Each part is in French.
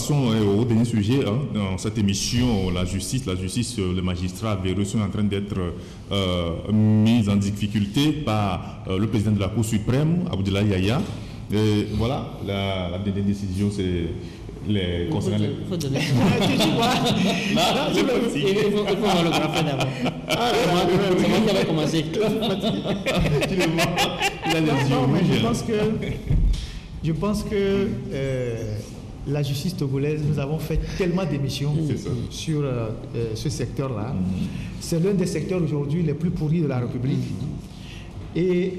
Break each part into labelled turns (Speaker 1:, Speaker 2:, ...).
Speaker 1: passons au dernier sujet. Dans cette émission, la justice, le magistrat Véreux sont en train d'être mis en difficulté par le président de la Cour suprême, Abdoulaye Yahya. Et voilà, la dernière décision, c'est concernant les...
Speaker 2: Il faut donner... Il faut avoir le graphe d'abord. C'est moi qui avais commencé.
Speaker 1: Tu le vois, il a les yeux rouges.
Speaker 3: Je pense que la justice togolaise, nous avons fait tellement d'émissions sur ce secteur-là. C'est l'un des secteurs aujourd'hui les plus pourris de la République. Et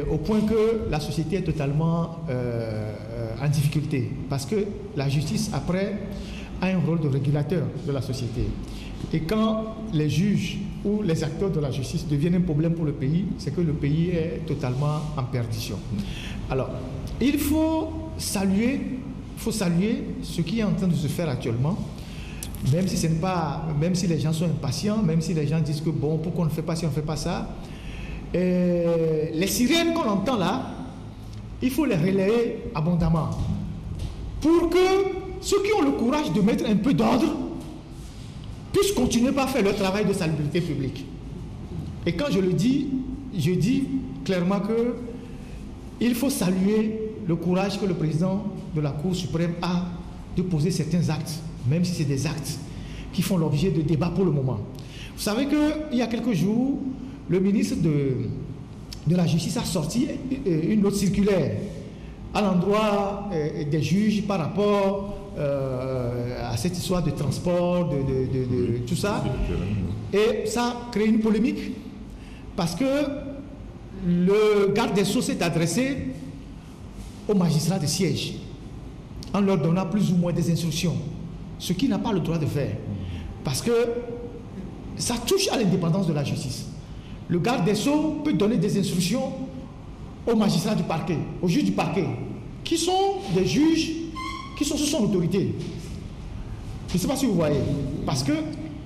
Speaker 3: au point que la société est totalement en difficulté. Parce que la justice, après, a un rôle de régulateur de la société. Et quand les juges ou les acteurs de la justice deviennent un problème pour le pays, c'est que le pays est totalement en perdition. Alors, il faut saluer ce qui est en train de se faire actuellement, même si les gens sont impatients, même si les gens disent que bon, pourquoi on ne fait pas ci, on ne fait pas ça. Les sirènes qu'on entend là, il faut les relayer abondamment pour que ceux qui ont le courage de mettre un peu d'ordre puissent continuer par faire leur travail de salubrité publique. Et quand je le dis, je dis clairement que il faut saluer le courage que le président de la Cour suprême a de poser certains actes, même si c'est des actes qui font l'objet de débats pour le moment. Vous savez qu'il y a quelques jours, le ministre de la Justice a sorti une autre circulaire à l'endroit des juges par rapport à cette histoire de transport, de tout ça. Et ça a créé une polémique parce que le garde des Sceaux s'est adressé aux magistrats de siège en leur donnant plus ou moins des instructions, ce qu'il n'a pas le droit de faire parce que ça touche à l'indépendance de la justice. Le garde des Sceaux peut donner des instructions aux magistrats du parquet, aux juges du parquet, qui sont des juges qui sont sous son autorité. Je ne sais pas si vous voyez, parce que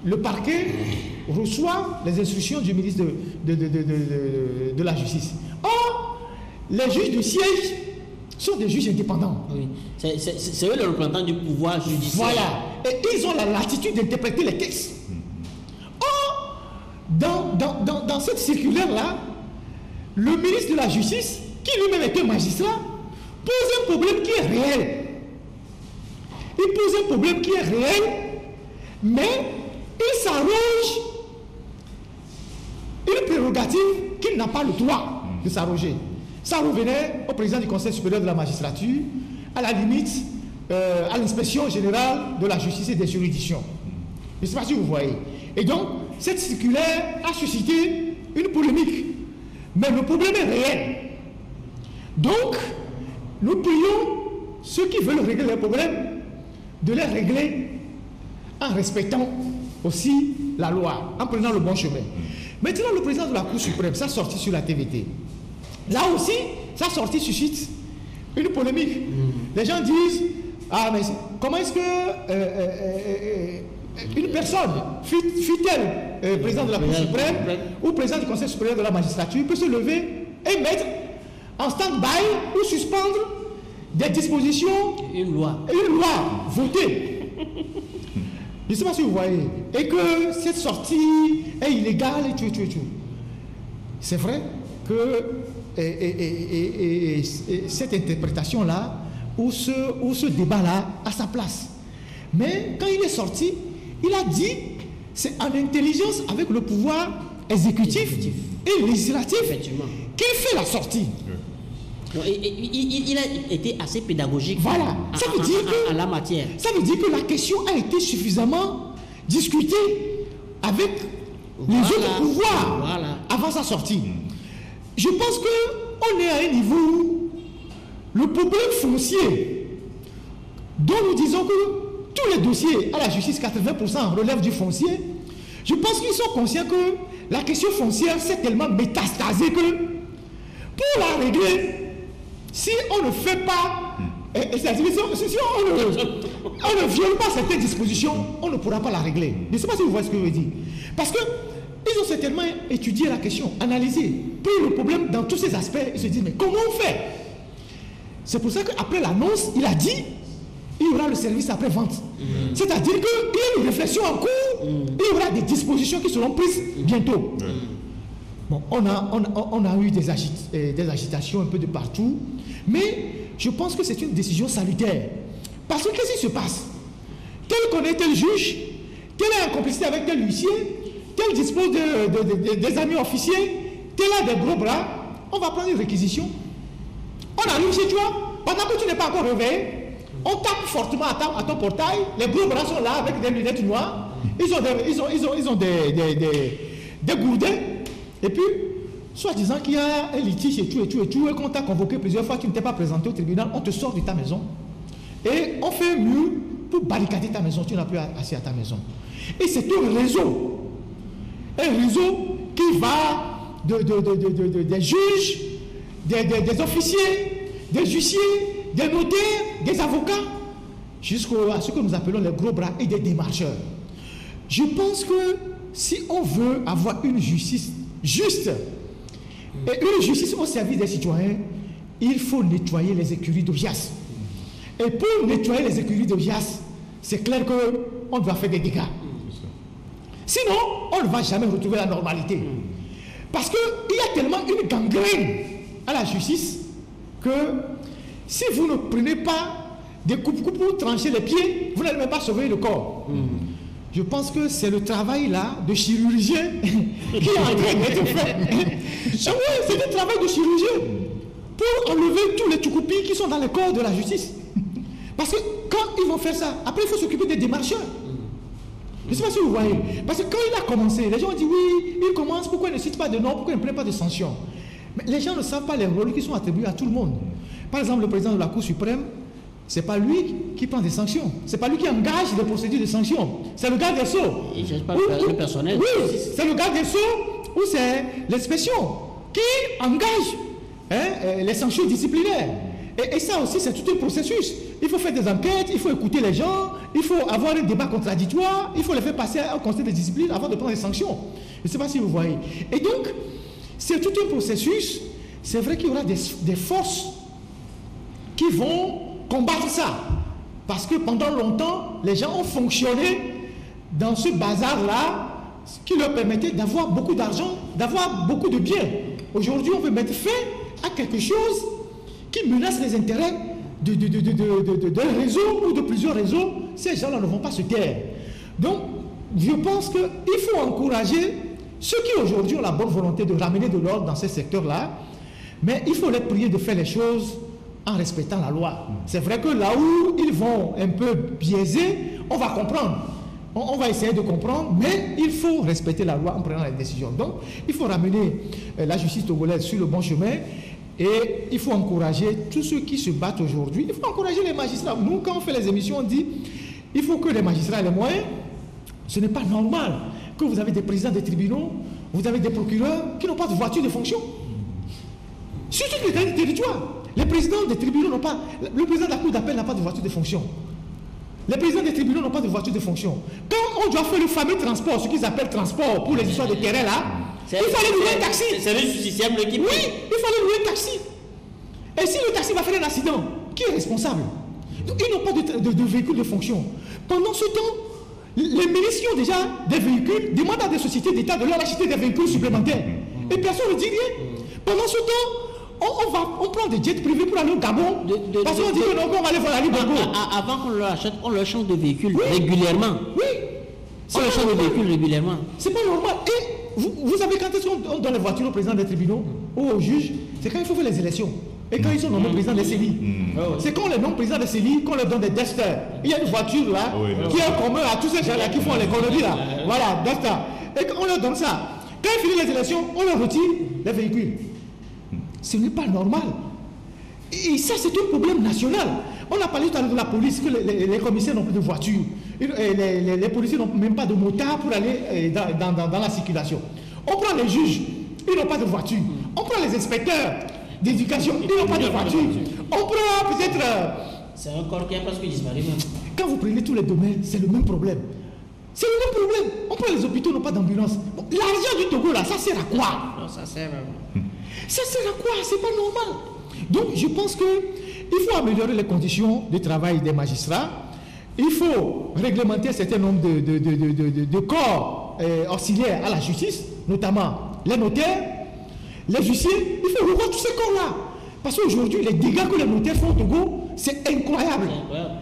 Speaker 3: le parquet reçoit les instructions du ministre de la Justice. Or, les juges du siège sont des juges indépendants.
Speaker 2: Oui. C'est eux les représentants du pouvoir judiciaire.
Speaker 3: Voilà. Et ils ont la latitude d'interpréter les textes. Or, dans cette circulaire-là, le ministre de la Justice, qui lui-même est un magistrat, pose un problème qui est réel. Il pose un problème qui est réel, mais il s'arroge une prérogative qu'il n'a pas le droit de s'arroger. Ça revenait au président du Conseil supérieur de la magistrature, à la limite, à l'inspection générale de la justice et des juridictions. Je ne sais pas si vous voyez. Et donc, cette circulaire a suscité une polémique. Mais le problème est réel. Donc, nous prions ceux qui veulent régler les problèmes de les régler en respectant aussi la loi, en prenant le bon chemin. Maintenant, le président de la Cour suprême, ça sorti sur la TVT. Là aussi, ça sorti suscite une polémique. Les gens disent, ah mais comment est-ce que une personne, fut-elle président de la Cour suprême ou président du Conseil supérieur de la magistrature, peut se lever et mettre en stand-by ou suspendre des dispositions, une loi votée. Je ne sais pas si vous voyez. Et que cette sortie est illégale et tout. C'est vrai que cette interprétation-là, ou ce débat-là, a sa place. Mais quand il est sorti, il a dit c'est en intelligence avec le pouvoir exécutif et législatif qu'il fait la sortie.
Speaker 2: Il a été assez pédagogique.
Speaker 3: Voilà. Ça veut dire que,
Speaker 2: en la matière.
Speaker 3: Ça veut dire que la question a été suffisamment discutée avec les autres pouvoirs avant sa sortie. Je pense qu'on est à un niveau où le problème foncier, dont nous disons que tous les dossiers à la justice, 80% relèvent du foncier, je pense qu'ils sont conscients que la question foncière s'est tellement métastasée que pour la régler, si on ne fait pas, si on ne viole pas certaines dispositions, on ne pourra pas la régler. Je ne sais pas si vous voyez ce que je veux dire. Parce qu'ils ont certainement étudié la question, analysé, pris le problème dans tous ces aspects, ils se disent, mais comment on fait? C'est pour ça qu'après l'annonce, il a dit il y aura le service après-vente. C'est-à-dire qu'il y a une réflexion en cours, il y aura des dispositions qui seront prises bientôt. Bon, on a eu des agitations un peu de partout, mais je pense que c'est une décision salutaire. Parce que qu'est-ce qui se passe? Tel connaît tel juge, tel est en complicité avec tel huissier, tel dispose des amis officiers, tel a des gros bras, on va prendre une réquisition. On arrive chez toi, pendant que tu n'es pas encore réveillé, on tape fortement à ton portail, les gros bras sont là avec des lunettes noires, ils ont des gourdins, et puis, soit disant qu'il y a un litige et tout, et qu'on t'a convoqué plusieurs fois, tu ne t'es pas présenté au tribunal, on te sort de ta maison, et on fait un mur pour barricader ta maison, tu n'as plus accès à ta maison. Et c'est un réseau qui va des juges, des officiers, des huissiers, des notaires, des avocats, jusqu'à ce que nous appelons les gros bras et des démarcheurs. Je pense que si on veut avoir une justice juste et une justice au service des citoyens, il faut nettoyer les écuries d'Augias. Et pour nettoyer les écuries d'Augias, c'est clair qu'on doit faire des dégâts. Sinon, on ne va jamais retrouver la normalité. Parce qu'il y a tellement une gangrène à la justice que si vous ne prenez pas des coups pour trancher les pieds, vous n'allez même pas sauver le corps. Je pense que c'est le travail là de chirurgien qui est en train d'être fait. Oui, c'est le travail de chirurgien pour enlever tous les tchoukoupi qui sont dans le corps de la justice. Parce que quand ils vont faire ça, après il faut s'occuper des démarcheurs. Je ne sais pas si vous voyez. Parce que quand il a commencé, les gens ont dit oui, il commence, pourquoi il ne cite pas de nom, pourquoi il ne prend pas de sanctions? Mais les gens ne savent pas les rôles qui sont attribués à tout le monde. Par exemple, le président de la Cour suprême, ce n'est pas lui qui prend des sanctions. Ce n'est pas lui qui engage des procédures de sanctions. C'est le garde des Sceaux.
Speaker 2: Il ne cherche pas le personnel.
Speaker 3: Oui, c'est le garde des Sceaux ou c'est l'inspection qui engage les sanctions disciplinaires. Et ça aussi, c'est tout un processus. Il faut faire des enquêtes, il faut écouter les gens, il faut avoir un débat contradictoire, il faut les faire passer au conseil de discipline avant de prendre des sanctions. Je ne sais pas si vous voyez. Et donc, c'est tout un processus. C'est vrai qu'il y aura des forces qui vont combattre ça. Parce que pendant longtemps, les gens ont fonctionné dans ce bazar-là qui leur permettait d'avoir beaucoup d'argent, d'avoir beaucoup de biens. Aujourd'hui, on veut mettre fin à quelque chose qui menace les intérêts d'un réseau ou de plusieurs réseaux. Ces gens-là ne vont pas se taire. Donc, je pense qu'il faut encourager ceux qui aujourd'hui ont la bonne volonté de ramener de l'ordre dans ces secteurs-là, mais il faut les prier de faire les choses en respectant la loi. C'est vrai que là où ils vont un peu biaiser, on va comprendre. On va essayer de comprendre, mais il faut respecter la loi en prenant les décisions. Donc, il faut ramener la justice togolaise sur le bon chemin et il faut encourager tous ceux qui se battent aujourd'hui. Il faut encourager les magistrats. Nous, quand on fait les émissions, on dit il faut que les magistrats aient les moyens. Ce n'est pas normal que vous avez des présidents des tribunaux, vous avez des procureurs qui n'ont pas de voiture de fonction. Surtout dans les territoires. Les présidents des tribunaux n'ont pas... Le président de la cour d'appel n'a pas de voiture de fonction. Les présidents des tribunaux n'ont pas de voiture de fonction. Quand on doit faire le fameux transport, ce qu'ils appellent transport pour les histoires de terrain là, il fallait louer un taxi.
Speaker 2: C'est le justiciable qui...
Speaker 3: Oui, il fallait louer un taxi. Et si le taxi va faire un accident, qui est responsable? Donc, ils n'ont pas de véhicule de fonction. Pendant ce temps, les ministres qui ont déjà des véhicules demandent à des sociétés d'État de leur acheter des véhicules supplémentaires. Et personne ne dit rien. Pendant ce temps, on prend des jets privés pour aller au Gabon. Parce qu'on dit que non, on va aller voir la Libango.
Speaker 2: Avant qu'on leur achète, on leur change de véhicule régulièrement.
Speaker 3: Oui.
Speaker 2: On leur change de véhicule régulièrement.
Speaker 3: C'est pas normal. Et vous savez quand est-ce qu'on donne les voitures au président des tribunaux ou au juge? C'est quand il faut faire les élections. Et quand ils sont nommés président des CELI. C'est quand on les nomme président des CELI qu'on leur donne des Duster. Il y a une voiture là qui est commun à tous ces gens-là qui font les colonies là. Voilà, Duster. Et quand on leur donne ça, quand ils finissent les élections, on leur retire les véhicules. Ce n'est pas normal. Et ça, c'est un problème national. On a parlé tout à l'heure de la police, que les commissaires n'ont plus de voitures. Les policiers n'ont même pas de motard pour aller dans la circulation. On prend les juges, ils n'ont pas de voiture. On prend les inspecteurs d'éducation, ils n'ont pas de voiture. On prend peut-être...
Speaker 2: C'est un corps qui a presque disparu.
Speaker 3: Quand vous prenez tous les domaines, c'est le même problème. C'est le même problème. On prend les hôpitaux, n'ont pas d'ambulance. Bon, l'argent du Togo, là, ça sert à quoi?
Speaker 2: Non, ça sert à...
Speaker 3: Ça sert à quoi? C'est pas normal. Donc, je pense que il faut améliorer les conditions de travail des magistrats. Il faut réglementer un certain nombre de corps auxiliaires à la justice, notamment les notaires, les huissiers. Il faut revoir tous ces corps-là. Parce qu'aujourd'hui, les dégâts que les notaires font au Togo, c'est incroyable.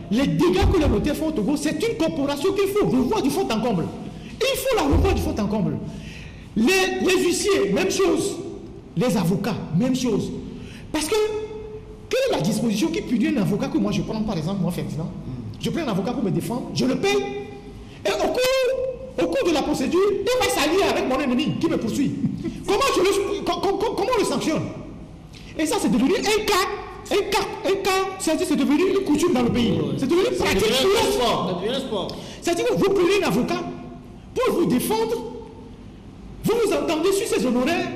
Speaker 3: Les dégâts que les notaires font au Togo, c'est une corporation qu'il faut revoir du fond en comble. Il faut la revoir du fond en comble. Les huissiers, même chose. Les avocats, même chose. Parce que, quelle est la disposition qui punit un avocat que moi je prends, par exemple, moi Ferdinand? Je prends un avocat pour me défendre, je le paye, et au cours de la procédure, il va s'allier avec mon ennemi qui me poursuit. Comment on le sanctionne? Et ça, c'est devenu un cas, c'est devenu une coutume dans le pays. C'est devenu pratique. C'est-à-dire que vous prenez un avocat pour vous défendre, vous vous entendez sur ses honoraires,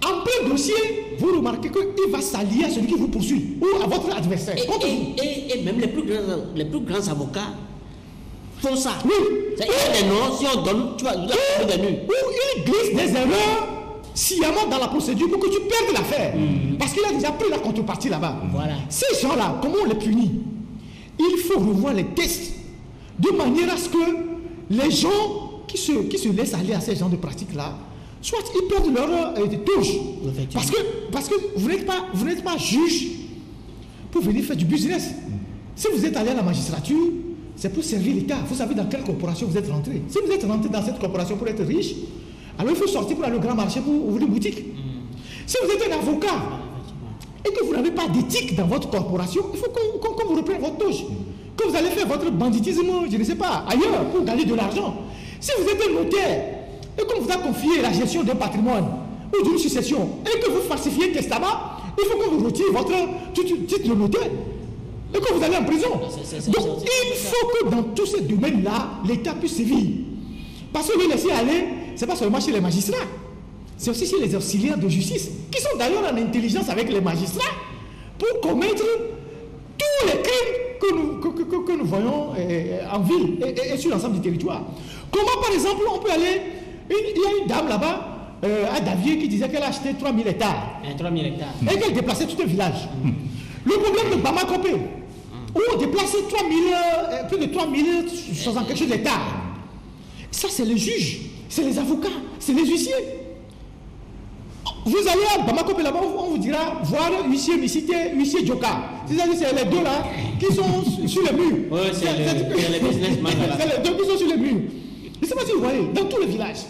Speaker 3: en plein dossier, vous remarquez qu'il va s'allier à celui qui vous poursuit ou à votre adversaire.
Speaker 2: Et même les plus grands avocats font ça.
Speaker 3: Oui.
Speaker 2: Il y a des noms, si on donne, tu vas des nuls.
Speaker 3: Ou il glisse des erreurs sciemment dans la procédure pour que tu perdes l'affaire. Parce qu'il a déjà pris la contrepartie là-bas.
Speaker 2: Voilà.
Speaker 3: Ces gens-là, comment on les punit? Il faut revoir les tests de manière à ce que les gens qui se laissent aller à ces genres de pratiques-là, soit ils perdent leur touche. Parce que vous n'êtes pas juge pour venir faire du business. Si vous êtes allé à la magistrature, c'est pour servir l'État. Vous savez dans quelle corporation vous êtes rentré. Si vous êtes rentré dans cette corporation pour être riche, alors il faut sortir pour aller au grand marché pour ouvrir une boutique. Si vous êtes un avocat et que vous n'avez pas d'éthique dans votre corporation, il faut qu'on vous reprenne votre touche. Que vous allez faire votre banditisme, je ne sais pas, ailleurs pour gagner de l'argent. Si vous êtes un notaire et qu'on vous a confié la gestion d'un patrimoine ou d'une succession et que vous falsifiez un testament, il faut qu'on vous retire votre titre de notaire et que vous allez en prison. Donc il faut que dans tous ces domaines-là, l'État puisse sévir. Parce que le laisser aller, ce n'est pas seulement chez les magistrats, c'est aussi chez les auxiliaires de justice, qui sont d'ailleurs en intelligence avec les magistrats pour commettre tous les crimes que nous voyons en ville et sur l'ensemble du territoire. Comment par exemple on peut aller, il y a une dame là-bas, à Davier, qui disait qu'elle a acheté 3000 hectares.
Speaker 2: 3000 hectares.
Speaker 3: Et qu'elle déplaçait tout un village. Le problème de Bamako, où on déplace plus de 3060 quelque chose d'hectares. Ça, c'est les juges, c'est les avocats, c'est les huissiers. Vous allez à Bamako, là-bas, on vous dira voir huissier Missité, huissier Djoka. C'est les deux là qui sont sur les murs.
Speaker 2: Oui, c'est les businessmen.
Speaker 3: C'est les deux qui sont sur les murs. Je ne sais pas si vous voyez, dans tous les villages.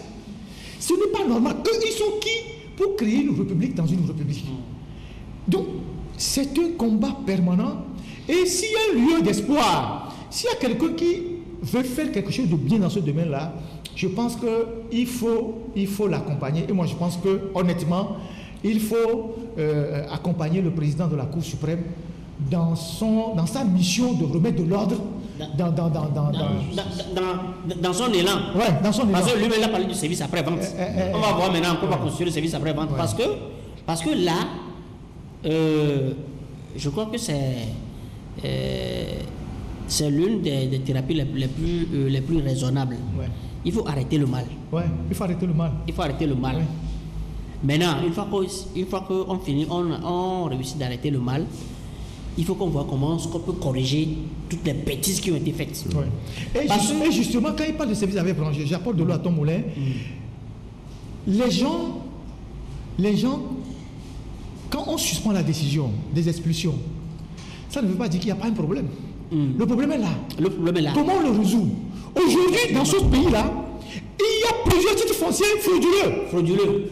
Speaker 3: Ce n'est pas normal. Eux, ils sont qui pour créer une république dans une république? Donc, c'est un combat permanent. Et s'il y a un lieu d'espoir, s'il y a quelqu'un qui veut faire quelque chose de bien dans ce domaine-là, je pense qu'il faut l'accompagner. Et moi, je pense que, honnêtement, il faut accompagner le président de la Cour suprême dans sa mission de remettre de l'ordre
Speaker 2: dans son élan.
Speaker 3: Ouais, dans son élan.
Speaker 2: Parce que lui-même, il a parlé du service après-vente. On va voir maintenant comment on va construire le service après-vente. Ouais. Parce que là, je crois que c'est l'une des thérapies les plus raisonnables. Ouais. Il faut arrêter le mal.
Speaker 3: Ouais, il faut arrêter le mal.
Speaker 2: Il faut arrêter le mal. Ouais. Maintenant, une fois qu'on finit, on réussit d'arrêter le mal, il faut qu'on voit comment on peut corriger toutes les bêtises qui ont été faites. Ouais.
Speaker 3: Et justement, quand il parle de service avec branché, j'apporte de l'eau à ton moulin. Les gens, quand on suspend la décision des expulsions, ça ne veut pas dire qu'il n'y a pas un problème. Le problème est là.
Speaker 2: Le problème est là.
Speaker 3: Comment on le résout? Aujourd'hui, dans ce pays-là, il y a plusieurs titres fonciers frauduleux.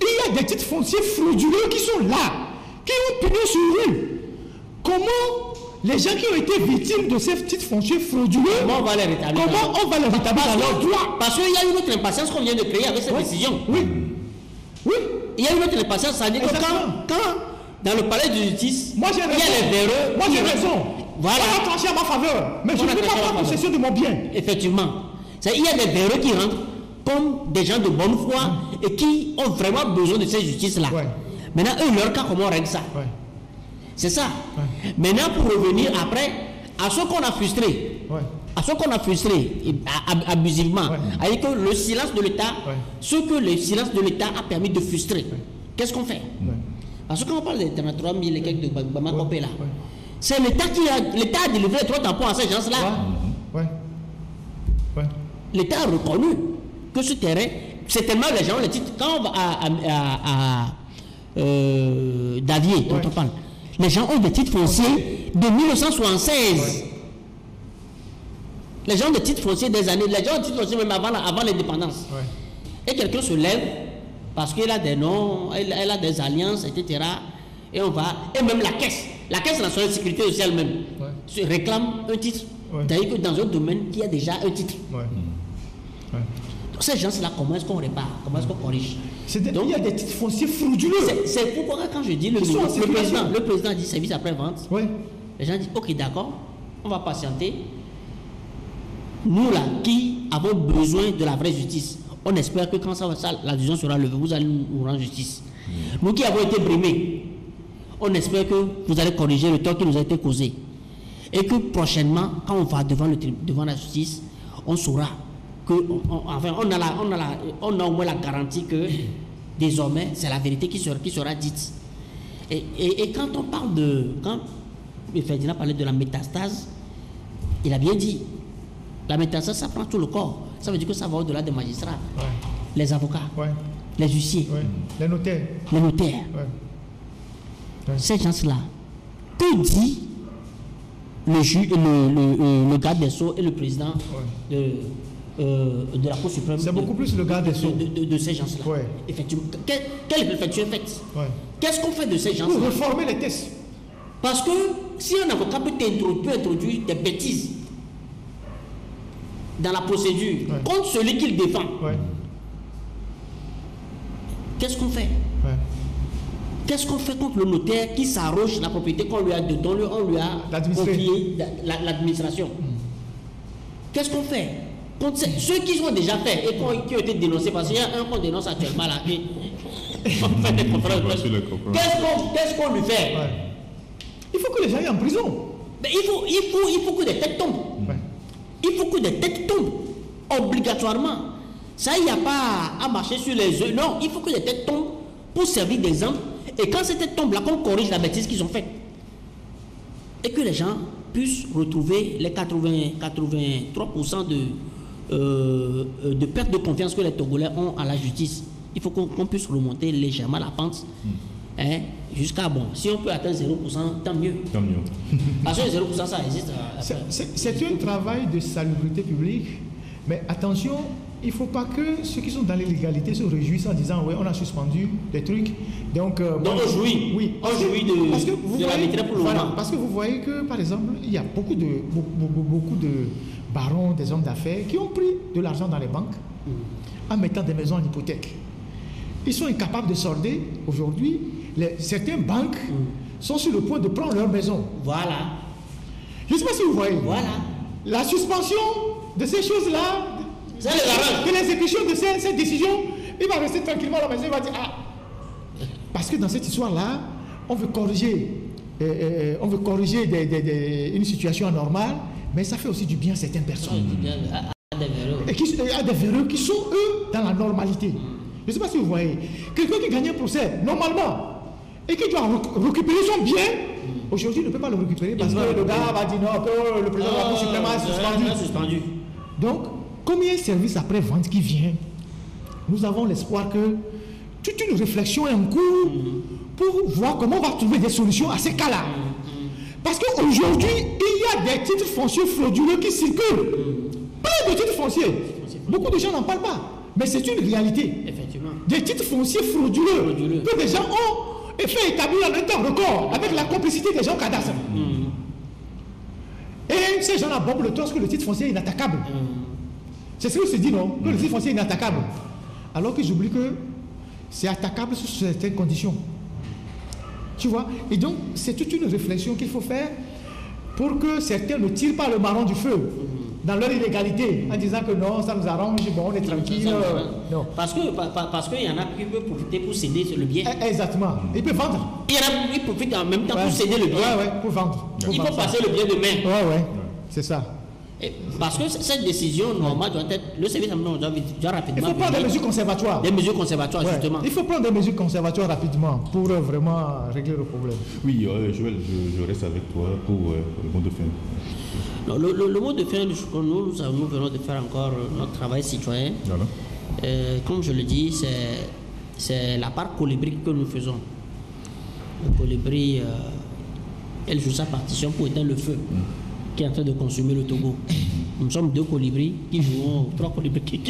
Speaker 3: Il y a des titres fonciers frauduleux qui sont là, qui ont pignon sur rue. Comment les gens qui ont été victimes de ces titres fonciers frauduleux,
Speaker 2: comment on va les rétablir
Speaker 3: dans leur droit?
Speaker 2: Parce qu'il y a une autre impatience qu'on vient de créer avec cette décision.
Speaker 3: Oui.
Speaker 2: Il y a une autre impatience, ça dit que quand dans le palais de justice,
Speaker 3: il y a
Speaker 2: les véreux.
Speaker 3: Moi j'ai raison.
Speaker 2: Voilà.
Speaker 3: On a tranché à ma faveur, mais je ne peux pas prendre possession de mon bien.
Speaker 2: Effectivement. Il y a des véreux qui rentrent comme des gens de bonne foi et qui ont vraiment besoin de cette justice-là. Ouais. Maintenant, eux, leur cas, comment on règle ça? Ouais. C'est ça. Ouais. Maintenant, pour revenir après, à ce qu'on a frustré, abusivement, avec que le silence de l'État, ce que le silence de l'État a permis de frustrer, qu'est-ce qu'on fait? Parce que quand on parle des 33 000 et quelques de Bamako là, C'est l'État l'État a délivré 3 tampons à ces gens-là. L'État a reconnu que ce terrain, c'est tellement les gens, les titres, quand on va à Davier, dont on parle, les gens ont des titres fonciers de 1976. Les gens ont des titres fonciers des années, les gens ont des titres fonciers même avant l'indépendance. Et quelqu'un se lève parce qu'il a des noms, elle a des alliances, etc. Et on va, et même la caisse nationale de sécurité sociale même, se réclame un titre. C'est-à-dire que dans un domaine qui a déjà un titre. Donc ces gens-là, comment est-ce qu'on répare? Comment est-ce qu'on corrige?
Speaker 3: Donc il y a des titres fonciers frauduleux.
Speaker 2: C'est pourquoi quand je dis le président a dit service après-vente, les gens disent ok d'accord, on va patienter. Nous là, qui avons besoin de la vraie justice, on espère que quand la décision sera levée, vous allez nous rendre justice. Nous qui avons été brimés, on espère que vous allez corriger le tort qui nous a été causé. Et que prochainement, quand on va devant la justice, on saura que, enfin, on a au moins la garantie que désormais, c'est la vérité qui sera dite. Et quand on parle quand Ferdinand parlait de la métastase, il a bien dit, la métastase, ça prend tout le corps. Ça veut dire que ça va au-delà des magistrats, les avocats, les huissiers,
Speaker 3: les notaires.
Speaker 2: Ces gens-là, que dit le garde des Sceaux et le président de la Cour suprême?
Speaker 3: C'est beaucoup plus le garde des Sceaux.
Speaker 2: De ces gens-là. Effectivement. Quelle réflexion est faite? Qu'est-ce qu'on fait de ces gens-là?
Speaker 3: Pour réformer les tests.
Speaker 2: Parce que si un avocat peut introduire des bêtises dans la procédure contre celui qu'il défend, qu'est-ce qu'on fait? Qu'est-ce qu'on fait contre le notaire qui s'arroge la propriété dont on lui a confié l'administration? Qu'est-ce qu'on fait contre ceux qui sont déjà faits et qui ont été dénoncés? Parce qu'il y a un qu'on dénonce actuellement là. On fait des conférences. Qu'est-ce qu'on lui fait?
Speaker 3: Il faut que les gens aillent en prison.
Speaker 2: Mais il faut que des têtes tombent. Il faut que des têtes tombent obligatoirement. Ça, il n'y a pas à marcher sur les œufs. Non, il faut que des têtes tombent pour servir d'exemple. Et quand ces têtes tombent là, qu'on corrige la bêtise qu'ils ont faite. Et que les gens puissent retrouver les 83% de perte de confiance que les Togolais ont à la justice. Il faut qu'on puisse remonter légèrement la pente. Jusqu'à si on peut atteindre 0%, tant mieux. Parce que 0%, ça existe.
Speaker 3: C'est un travail de salubrité publique, mais attention, il ne faut pas que ceux qui sont dans l'illégalité se réjouissent en disant oui, on a suspendu des trucs. Donc
Speaker 2: on jouit.
Speaker 3: Oui,
Speaker 2: on jouit de la maîtrise pour le moment.
Speaker 3: Parce que vous voyez que, par exemple, il y a beaucoup de barons, des hommes d'affaires qui ont pris de l'argent dans les banques en mettant des maisons en hypothèque. Ils sont incapables de solder. Aujourd'hui, certaines banques sont sur le point de prendre leur maison.
Speaker 2: Voilà.
Speaker 3: Je ne sais pas si vous voyez.
Speaker 2: Voilà.
Speaker 3: La suspension de ces choses-là, de l'exécution de ces décisions, il va rester tranquillement à la maison, il va dire parce que dans cette histoire-là, on veut corriger, une situation anormale, mais ça fait aussi du bien à certaines personnes. Et à des véreux qui sont, eux, dans la normalité. Je ne sais pas si vous voyez. Quelqu'un qui gagne un procès, normalement, et qui doit récupérer son bien, aujourd'hui, il ne peut pas le récupérer parce que le gars va dire non, que le président de la Cour suprême a suspendu. Donc, comme il y a un service après-vente qui vient, nous avons l'espoir que toute une réflexion est en cours pour voir comment on va trouver des solutions à ces cas-là. Parce qu'aujourd'hui, il y a des titres fonciers frauduleux qui circulent. Plein de titres fonciers. Beaucoup de gens n'en parlent pas. Mais c'est une réalité.
Speaker 2: Effectivement.
Speaker 3: Des titres fonciers frauduleux que des gens ont fait établir en un temps record avec la complicité des gens cadastres. Et ces gens-là bombent le torse que le titre foncier est inattaquable. C'est ce que se dit, non? Que le titre foncier est inattaquable. Alors que j'oublie que c'est attaquable sous certaines conditions. Tu vois? Et donc, c'est toute une réflexion qu'il faut faire pour que certains ne tirent pas le marron du feu dans leur illégalité en disant que non, ça nous arrange, bon, on est tranquille. Non.
Speaker 2: Parce qu'il y en a qui peuvent profiter pour céder le bien.
Speaker 3: Exactement. Ils peuvent vendre.
Speaker 2: Il y en a qui profitent en même temps pour céder le bien.
Speaker 3: Pour vendre.
Speaker 2: Il faut passer le bien de main.
Speaker 3: Ouais. C'est ça.
Speaker 2: Parce que cette décision, normalement, doit être... Le service doit rapidement...
Speaker 3: Il faut prendre des mesures conservatoires.
Speaker 2: Des mesures conservatoires, justement.
Speaker 3: Il faut prendre des mesures conservatoires rapidement pour vraiment régler le problème.
Speaker 1: Oui, Joël, je reste avec toi pour le mot de fin.
Speaker 2: Non, le mot de fin, nous venons de faire encore notre travail citoyen. Voilà. Comme je le dis, c'est la part colibri que nous faisons. Le colibri, elle joue sa partition pour éteindre le feu qui est en train de consumer le Togo. Nous sommes 2 colibris qui jouent, 3 colibris qui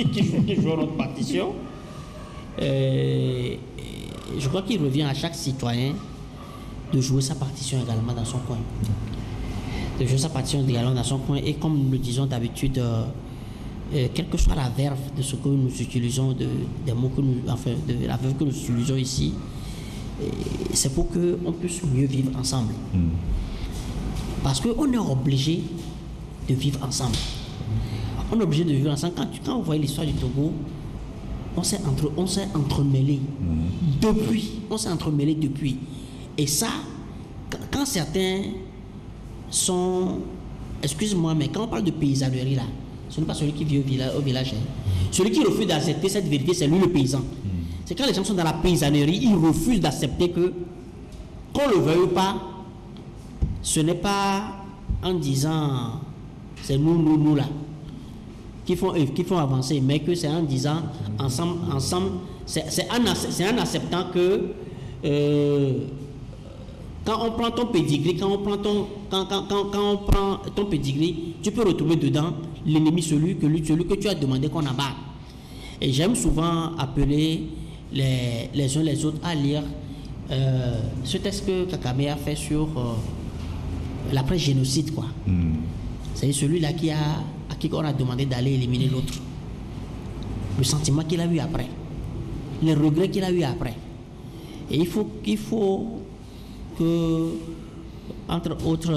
Speaker 2: jouent notre partition. Je crois qu'il revient à chaque citoyen de jouer sa partition également dans son coin. De jouer sa partition également dans son coin. Et comme nous le disons d'habitude, quelle que soit la verve de ce que nous utilisons, des mots que nous, enfin, de la verve que nous utilisons ici, c'est pour qu'on puisse mieux vivre ensemble. Parce qu'on est obligé de vivre ensemble. On est obligé de vivre ensemble. Quand vous voyez l'histoire du Togo, on s'est entremêlés depuis. On s'est entremêlés depuis. Et ça, quand certains sont... Excuse-moi, mais quand on parle de paysannerie là, ce n'est pas celui qui vit au village. Celui qui refuse d'accepter cette vérité, c'est lui le paysan. C'est quand les gens sont dans la paysannerie, ils refusent d'accepter que, qu'on ne le veuille pas, ce n'est pas en disant c'est nous là qui font avancer, mais que c'est en disant ensemble, c'est en acceptant que quand on prend ton pédigree, quand on prend ton pédigree, tu peux retrouver dedans l'ennemi, celui que tu as demandé qu'on abatte. Et j'aime souvent appeler les uns les autres à lire ce texte que Kakame a fait sur l'après-génocide, quoi. C'est celui-là à qui on a demandé d'aller éliminer l'autre. Le sentiment qu'il a eu après. Les regrets qu'il a eu après. Et il faut que, entre autres,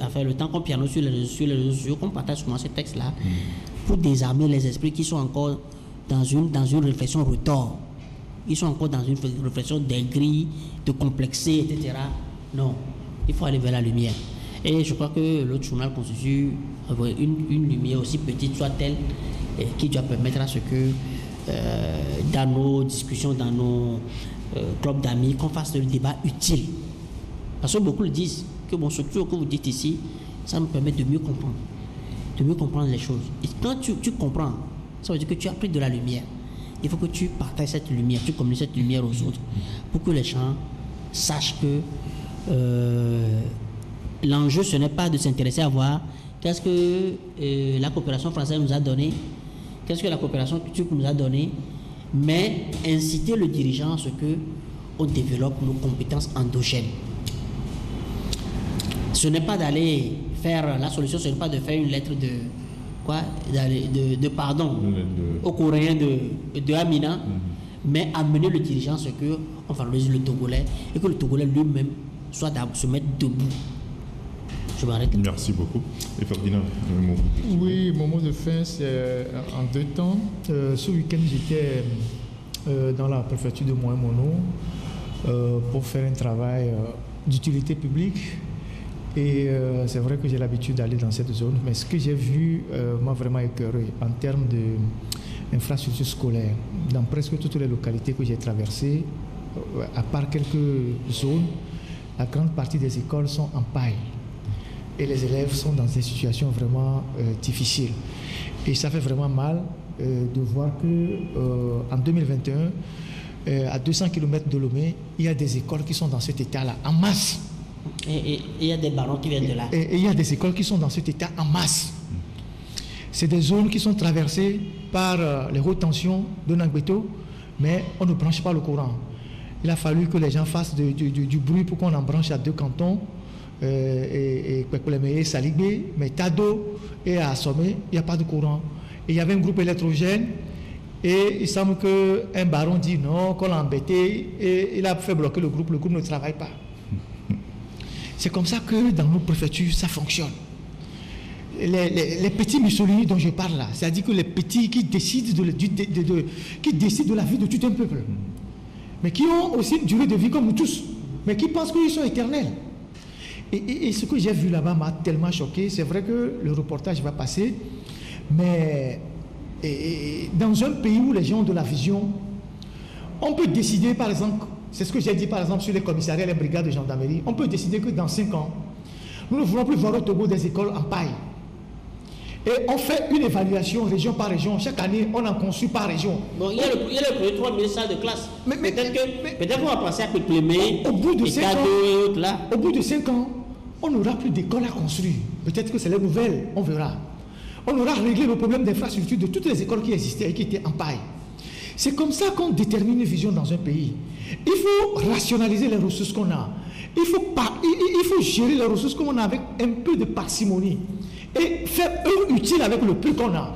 Speaker 2: enfin, le temps qu'on piano sur les réseaux sociaux, qu'on partage souvent ces textes-là, pour désarmer les esprits qui sont encore dans une réflexion retors. Ils sont encore dans une réflexion d'aigri, de complexé, etc. Non, il faut aller vers la lumière. Et je crois que l'autre journal constitue une lumière aussi petite soit-elle qui doit permettre à ce que dans nos discussions, dans nos clubs d'amis, qu'on fasse le débat utile. Parce que beaucoup le disent, que bon, surtout que vous dites ici, ça me permet de mieux comprendre les choses. Et quand tu comprends, ça veut dire que tu as pris de la lumière. Il faut que tu partages cette lumière, tu communiques cette lumière aux autres, pour que les gens sachent que l'enjeu, ce n'est pas de s'intéresser à voir qu'est-ce que la coopération française nous a donné, qu'est-ce que la coopération turque nous a donné, mais inciter le dirigeant à ce qu'on développe nos compétences endogènes. Ce n'est pas d'aller faire, la solution, ce n'est pas de faire une lettre de pardon aux Coréens de Amina, mais amener le dirigeant à ce qu'on valorise le Togolais et que le Togolais lui-même soit se mettre debout. Je m'arrête.
Speaker 1: Merci beaucoup. Et Ferdinand, un mot.
Speaker 3: Oui, mon mot de fin, c'est en 2 temps. Ce week-end, j'étais dans la préfecture de Moyen-Mono pour faire un travail d'utilité publique. Et c'est vrai que j'ai l'habitude d'aller dans cette zone, mais ce que j'ai vu m'a vraiment écœuré en termes d'infrastructures scolaires. Dans presque toutes les localités que j'ai traversées, à part quelques zones, la grande partie des écoles sont en paille. Et les élèves sont dans des situations vraiment difficiles. Et ça fait vraiment mal de voir qu'en 2021, à 200 km de Lomé, il y a des écoles qui sont dans cet état-là, en masse.
Speaker 2: Et il y a des ballons qui viennent de là.
Speaker 3: Et il y a des écoles qui sont dans cet état en masse. C'est des zones qui sont traversées par les hautes tensions de Nangbeto, mais on ne branche pas le courant. Il a fallu que les gens fassent du bruit pour qu'on en branche à 2 cantons, et Kwekweleme, Saligbe, mais Tado et à Sommé, il n'y a pas de courant. Et il y avait un groupe électrogène, et il semble qu'un baron dit non, qu'on l'a embêté, et il a fait bloquer le groupe ne travaille pas. C'est comme ça que dans nos préfectures, ça fonctionne. Les petits Mussolini dont je parle là, c'est-à-dire que les petits qui décident de la vie de tout un peuple, mais qui ont aussi une durée de vie comme nous tous, mais qui pensent qu'ils sont éternels. Et ce que j'ai vu là-bas m'a tellement choqué. C'est vrai que le reportage va passer, mais dans un pays où les gens ont de la vision, on peut décider, par exemple, c'est ce que j'ai dit par exemple sur les commissariats et les brigades de gendarmerie, on peut décider que dans 5 ans, nous ne voulons plus voir au Togo des écoles en paille. Et on fait une évaluation région par région. Chaque année, on en conçut par région.
Speaker 2: Bon, il y a le premier 3000 salles de classe. Peut-être qu'on va penser à Péclémé,
Speaker 3: au bout de 5 ans,
Speaker 2: et autres là.
Speaker 3: Au bout de 5 ans, on n'aura plus d'écoles à construire. Peut-être que c'est les nouvelles, on verra. On aura réglé le problème d'infrastructure de toutes les écoles qui existaient et qui étaient en paille. C'est comme ça qu'on détermine une vision dans un pays. Il faut rationaliser les ressources qu'on a. Il faut gérer les ressources qu'on a avec un peu de parcimonie. Et faire œuvre utile avec le peu qu'on a.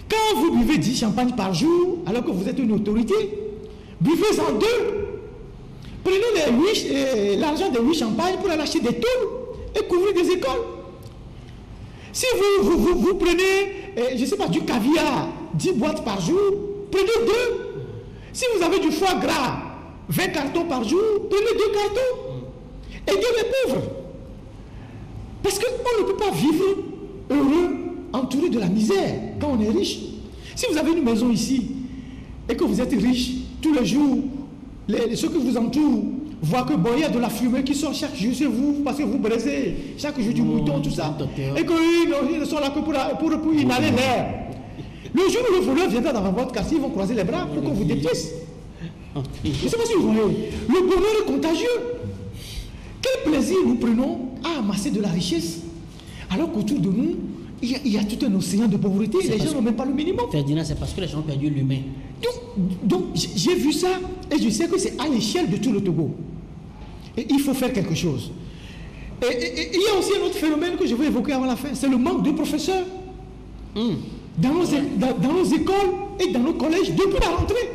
Speaker 3: Quand vous buvez 10 champagnes par jour, alors que vous êtes une autorité, buvez-en 2. Prenez l'argent des 8 champagnes pour aller acheter des tôles et couvrir des écoles. Si vous prenez, je ne sais pas, du caviar, 10 boîtes par jour, prenez 2. Si vous avez du foie gras, 20 cartons par jour, prenez 2 cartons. Aidez les pauvres. Parce qu'on ne peut pas vivre heureux, entouré de la misère, quand on est riche. Si vous avez une maison ici, et que vous êtes riche, tous les jours, ceux qui vous entourent voient que bon, il y a de la fumée qui sort chaque jour chez vous, parce que vous braisez chaque jour du mouton, tout ça. Et qu'ils ne sont là que pour inhaler l'air. Le jour où le voleur viendra dans votre quartier, ils vont croiser les bras pour qu'on vous dépièce. Je ne sais pas si vous voyez. Le bonheur est contagieux. Quel plaisir nous prenons à amasser de la richesse, alors qu'autour de nous, il y a tout un océan de pauvreté. Les gens n'ont même pas le minimum.
Speaker 2: Ferdinand, c'est parce que les gens ont perdu l'humain.
Speaker 3: Donc j'ai vu ça et je sais que c'est à l'échelle de tout le Togo. Et il faut faire quelque chose. Et il y a aussi un autre phénomène que je vais évoquer avant la fin, c'est le manque de professeurs. Dans nos écoles et dans nos collèges depuis la rentrée.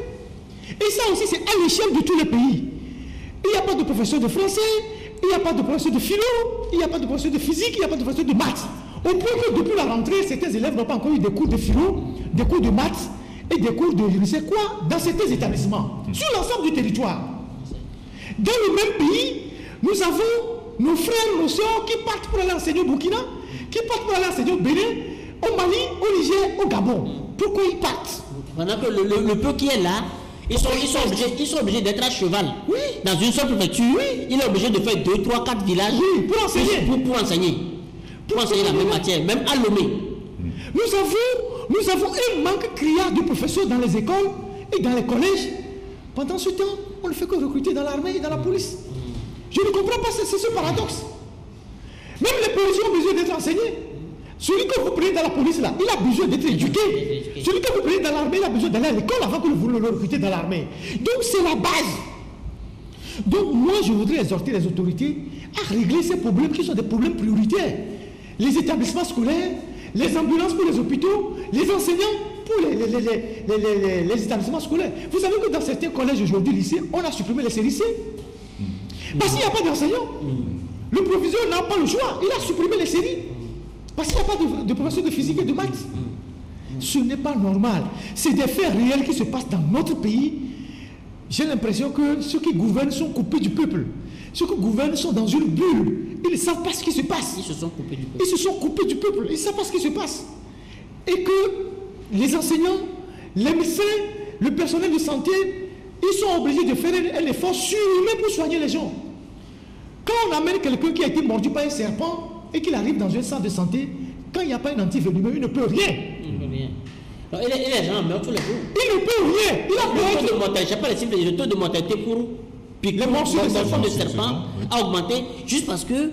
Speaker 3: Et ça aussi, c'est à l'échelle de tous les pays. Il n'y a pas de professeur de français, il n'y a pas de professeur de philo, il n'y a pas de professeur de physique, il n'y a pas de professeur de maths. Au point que depuis la rentrée, certains élèves n'ont pas encore eu des cours de philo, des cours de maths et des cours de je ne sais quoi dans certains établissements, sur l'ensemble du territoire. Dans le même pays, nous avons nos frères, nos soeurs qui partent pour aller enseigner au Burkina, qui partent pour aller enseigner au Bénin, au Mali, au Niger, au Gabon. Pourquoi ils partent?
Speaker 2: Pendant que le peu qui est là, ils sont obligés d'être à cheval.
Speaker 3: Oui.
Speaker 2: Dans une seule préfecture, oui. Il est obligé de faire 2, 3, 4 villages
Speaker 3: pour enseigner.
Speaker 2: Pour enseigner. Pour enseigner la même matière, même à Lomé.
Speaker 3: Nous avons un manque criard de professeurs dans les écoles et dans les collèges. Pendant ce temps, on ne fait que recruter dans l'armée et dans la police. Je ne comprends pas, c'est ce paradoxe. Même les policiers ont besoin d'être enseignés. Celui que vous prenez dans la police là, il a besoin d'être éduqué. Celui que vous prenez dans l'armée, il a besoin d'aller à l'école avant que vous le recrutez dans l'armée. Donc c'est la base. Donc moi je voudrais exhorter les autorités à régler ces problèmes qui sont des problèmes prioritaires. Les établissements scolaires, les ambulances pour les hôpitaux, les enseignants pour les établissements scolaires. Vous savez que dans certains collèges aujourd'hui, lycées, on a supprimé les CRIC. Parce qu'il n'y a pas d'enseignants. Le proviseur n'a pas le choix. Il a supprimé les séries. Parce qu'il n'y a pas de professeur de physique et de maths. Ce n'est pas normal. C'est des faits réels qui se passent dans notre pays. J'ai l'impression que ceux qui gouvernent sont coupés du peuple. Ceux qui gouvernent sont dans une bulle. Ils ne savent pas ce qui se passe.
Speaker 2: Ils se sont coupés du peuple.
Speaker 3: Ils se sont coupés du peuple. Ils ne savent pas ce qui se passe. Et que les enseignants, les médecins, le personnel de santé, ils sont obligés de faire un effort surhumain pour soigner les gens. Quand on amène quelqu'un qui a été mordu par un serpent et qu'il arrive dans un centre de santé, quand il n'y a pas un antivenimeux, il ne peut rien.
Speaker 2: Il ne peut rien. Non, et les gens meurent tous les jours.
Speaker 3: Il ne peut rien. Il a
Speaker 2: le taux de mortalité, je ne sais pas les chiffres, le taux de mortalité pour
Speaker 3: les morceaux
Speaker 2: de serpent a augmenté juste parce que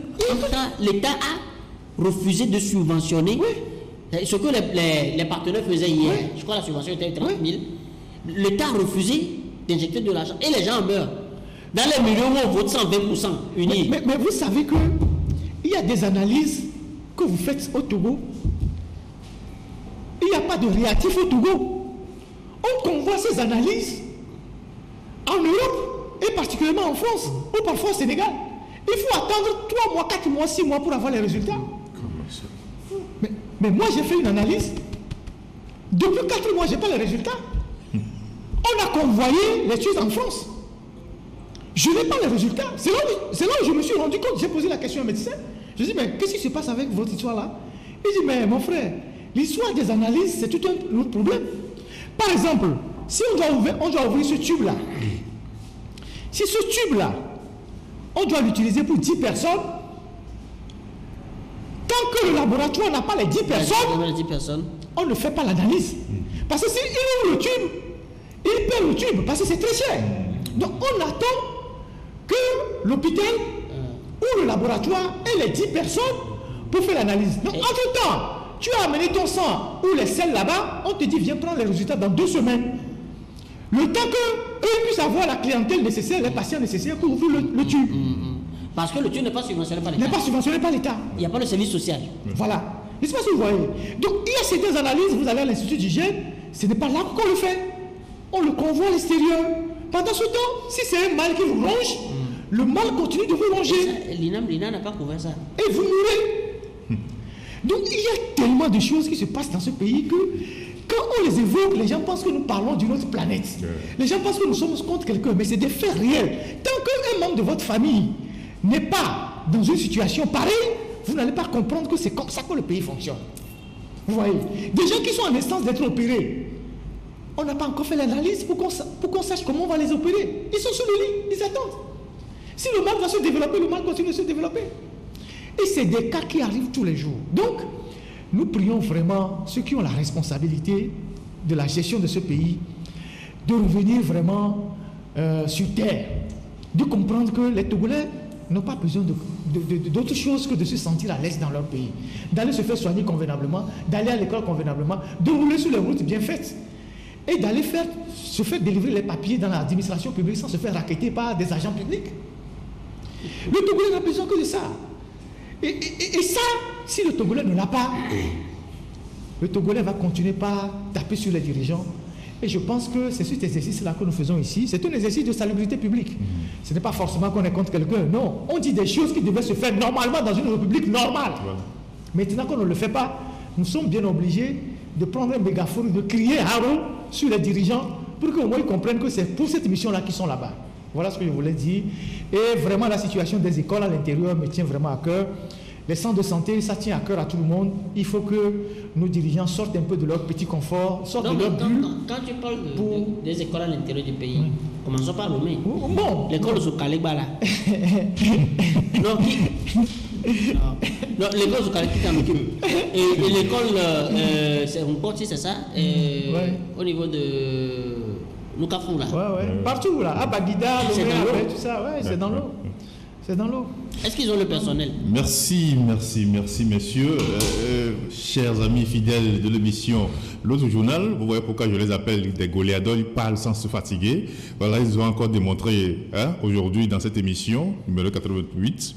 Speaker 2: l'État a refusé de subventionner ce que les partenaires faisaient hier. Je crois que la subvention était 30 000. L'État a refusé d'injecter de l'argent et les gens meurent. Dans les milieux où on vote 120% unis.
Speaker 3: Mais vous savez qu'il y a des analyses que vous faites au Togo. Il n'y a pas de réactif au Togo. On convoie ces analyses en Europe et particulièrement en France ou parfois au Sénégal. Il faut attendre 3 mois, 4 mois, 6 mois pour avoir les résultats. Mais moi j'ai fait une analyse. Depuis 4 mois, je n'ai pas les résultats. On a convoyé les choses en France. Je n'ai pas les résultats. C'est là où je me suis rendu compte. J'ai posé la question à un médecin. Je dis, mais qu'est-ce qui se passe avec votre histoire-là? Il dit, mais mon frère, l'histoire des analyses, c'est tout un autre problème. Par exemple, si on doit ouvrir ce tube-là, si ce tube-là, on doit l'utiliser pour 10 personnes, tant que le laboratoire n'a pas les 10 personnes, on ne fait pas l'analyse. Parce que s'il ouvre le tube, il perd le tube, parce que c'est très cher. Donc on attend que l'hôpital ou le laboratoire ait les 10 personnes pour faire l'analyse. Donc entre-temps, tu as amené ton sang ou les selles là-bas, on te dit viens prendre les résultats dans 2 semaines. Le temps qu'eux puissent avoir la clientèle nécessaire, les patients nécessaires pour ouvrir le tube.
Speaker 2: Parce que le tube n'est pas subventionné par l'État.
Speaker 3: N'est pas subventionné par l'État.
Speaker 2: Il n'y a pas de service social.
Speaker 3: Voilà. Je ne sais pas si vous voyez. Donc il y a certaines analyses, vous allez à l'Institut d'hygiène, ce n'est pas là qu'on le fait. On le convoie à l'extérieur. Pendant ce temps, si c'est un mal qui vous ronge, le mal continue de vous ronger.
Speaker 2: L'INA n'a pas couvert ça.
Speaker 3: Et vous mourrez. Donc il y a tellement de choses qui se passent dans ce pays que quand on les évoque, les gens pensent que nous parlons d'une autre planète. Les gens pensent que nous sommes contre quelqu'un, mais c'est des faits réels. Tant qu'un membre de votre famille n'est pas dans une situation pareille, vous n'allez pas comprendre que c'est comme ça que le pays fonctionne. Vous voyez, des gens qui sont en instance d'être opérés, on n'a pas encore fait l'analyse pour qu'on sache comment on va les opérer. Ils sont sous le lit, ils attendent. Si le mal va se développer, le mal continue de se développer. Et c'est des cas qui arrivent tous les jours. Donc, nous prions vraiment ceux qui ont la responsabilité de la gestion de ce pays de revenir vraiment sur terre, de comprendre que les Togolais n'ont pas besoin d'autre chose que de se sentir à l'aise dans leur pays, d'aller se faire soigner convenablement, d'aller à l'école convenablement, de rouler sur les routes bien faites et d'aller se faire délivrer les papiers dans l'administration publique sans se faire racketter par des agents publics. Le Togolais n'a besoin que de ça. Et ça, si le Togolais ne l'a pas, le Togolais va continuer par taper sur les dirigeants. Et je pense que c'est cet exercice-là que nous faisons ici. C'est un exercice de salubrité publique. Ce n'est pas forcément qu'on est contre quelqu'un. Non, on dit des choses qui devaient se faire normalement dans une république normale. Maintenant qu'on ne le fait pas, nous sommes bien obligés de prendre un mégaphone, de crier haro sur les dirigeants pour qu'au moins ils comprennent que c'est pour cette mission-là qu'ils sont là-bas. Voilà ce que je voulais dire. Et vraiment, la situation des écoles à l'intérieur me tient vraiment à cœur. Les centres de santé, ça tient à cœur à tout le monde. Il faut que nos dirigeants sortent un peu de leur petit confort, sortent de leur bulle.
Speaker 2: Quand tu parles des écoles à l'intérieur du pays, commençons par Lomé.
Speaker 3: Bon.
Speaker 2: L'école de Soukaleba là. Non, l'école de Soukaleba qui t'en occupe. Et l'école, c'est un portier, c'est ça, au niveau de Noukafou là.
Speaker 3: Ouais. Partout là, à Bagida, Lomé, tout ça, c'est dans l'eau. C'est dans l'eau.
Speaker 2: Est-ce qu'ils ont le personnel?
Speaker 1: Merci, messieurs. Chers amis fidèles de l'émission L'autre journal, vous voyez pourquoi je les appelle des goléadors, ils parlent sans se fatiguer. Voilà, ils ont encore démontré aujourd'hui dans cette émission, numéro 88.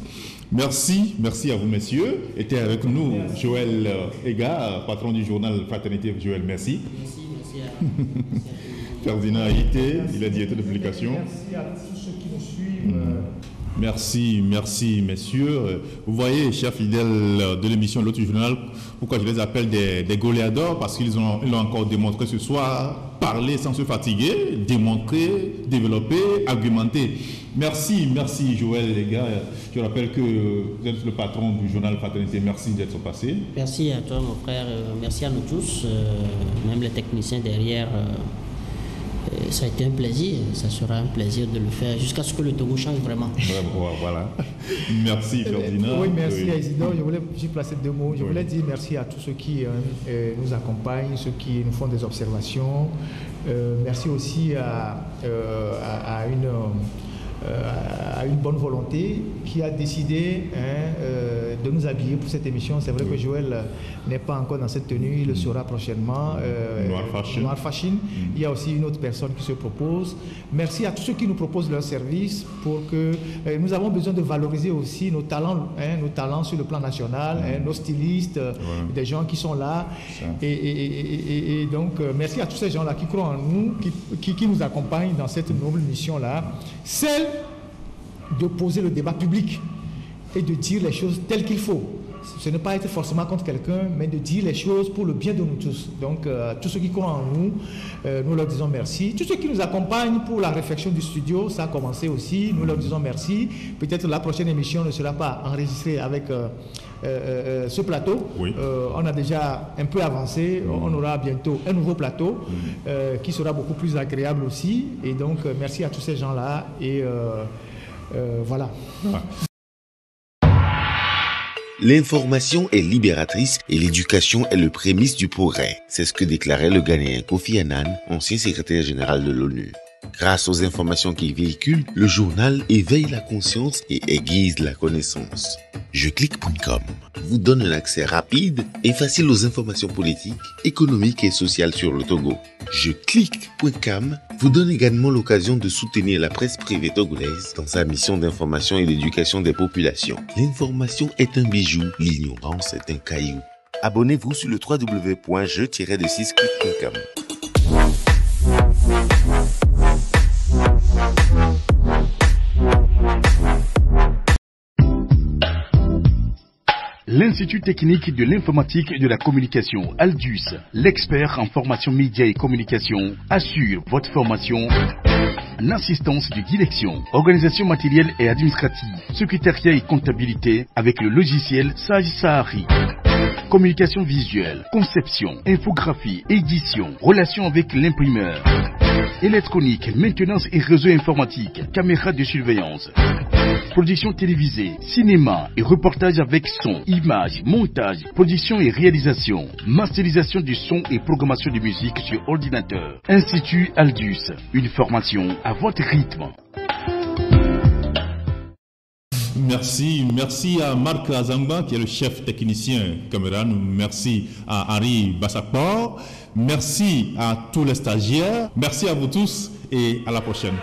Speaker 1: Merci à vous, messieurs. Était avec nous Joël Ega, patron du journal Fraternité. Joël, merci.
Speaker 2: Merci à
Speaker 1: Ferdinand Haïté, il est directeur de publication.
Speaker 3: Merci à tous ceux qui nous suivent.
Speaker 1: Merci, messieurs. Vous voyez, chers fidèles de l'émission L'autre journal, pourquoi je les appelle des goléadors, parce qu'ils l'ont encore démontré ce soir, parler sans se fatiguer, démontrer, développer, argumenter. Merci Joël, les gars. Je rappelle que vous êtes le patron du journal Fraternité. Merci d'être passé.
Speaker 2: Merci à toi, mon frère. Merci à nous tous, même les techniciens derrière. Ça a été un plaisir, ça sera un plaisir de le faire jusqu'à ce que le Togo change vraiment.
Speaker 1: Voilà. Merci Ferdinand.
Speaker 3: Oui, merci à Isidore. Je voulais juste placer 2 mots. Je voulais dire merci à tous ceux qui nous accompagnent, ceux qui nous font des observations. Merci aussi à une bonne volonté qui a décidé de nous habiller pour cette émission. C'est vrai que Joël n'est pas encore dans cette tenue, il le sera prochainement. Noir Fashion. Il y a aussi une autre personne qui se propose. Merci à tous ceux qui nous proposent leur service pour que nous avons besoin de valoriser aussi nos talents sur le plan national, nos stylistes, des gens qui sont là. Et donc, merci à tous ces gens-là qui croient en nous, qui nous accompagnent dans cette noble mission-là. Celle de poser le débat public et de dire les choses telles qu'il faut. ce n'est pas être forcément contre quelqu'un, mais de dire les choses pour le bien de nous tous. Donc, tous ceux qui croient en nous, nous leur disons merci. Tous ceux qui nous accompagnent pour la réflexion du studio, ça a commencé aussi, nous leur disons merci. Peut-être la prochaine émission ne sera pas enregistrée avec ce plateau. Oui. On a déjà un peu avancé, on aura bientôt un nouveau plateau qui sera beaucoup plus agréable aussi. Et donc, merci à tous ces gens-là. Et voilà.
Speaker 4: L'information est libératrice et l'éducation est le prémisse du progrès. C'est ce que déclarait le Ghanéen Kofi Annan, ancien secrétaire général de l'ONU. Grâce aux informations qu'il véhicule, le journal éveille la conscience et aiguise la connaissance. Jeclique.com vous donne un accès rapide et facile aux informations politiques, économiques et sociales sur le Togo. Jeclique.com vous donne également l'occasion de soutenir la presse privée togolaise dans sa mission d'information et d'éducation des populations. L'information est un bijou, l'ignorance est un caillou. Abonnez-vous sur le www.je-6click.com.
Speaker 5: L'Institut technique de l'informatique et de la communication, Aldus, l'expert en formation médias et communication, assure votre formation en assistance de direction, organisation matérielle et administrative, secrétariat et comptabilité avec le logiciel Sage Sahari. Communication visuelle, conception, infographie, édition, relations avec l'imprimeur, électronique, maintenance et réseau informatique, caméra de surveillance, production télévisée, cinéma et reportage avec son, images, montage, production et réalisation, masterisation du son et programmation de musique sur ordinateur. Institut Aldus, une formation à votre rythme.
Speaker 1: Merci à Marc Azamba qui est le chef technicien Cameroun. Merci à Henri Bassapor. Merci à tous les stagiaires. Merci à vous tous et à la prochaine.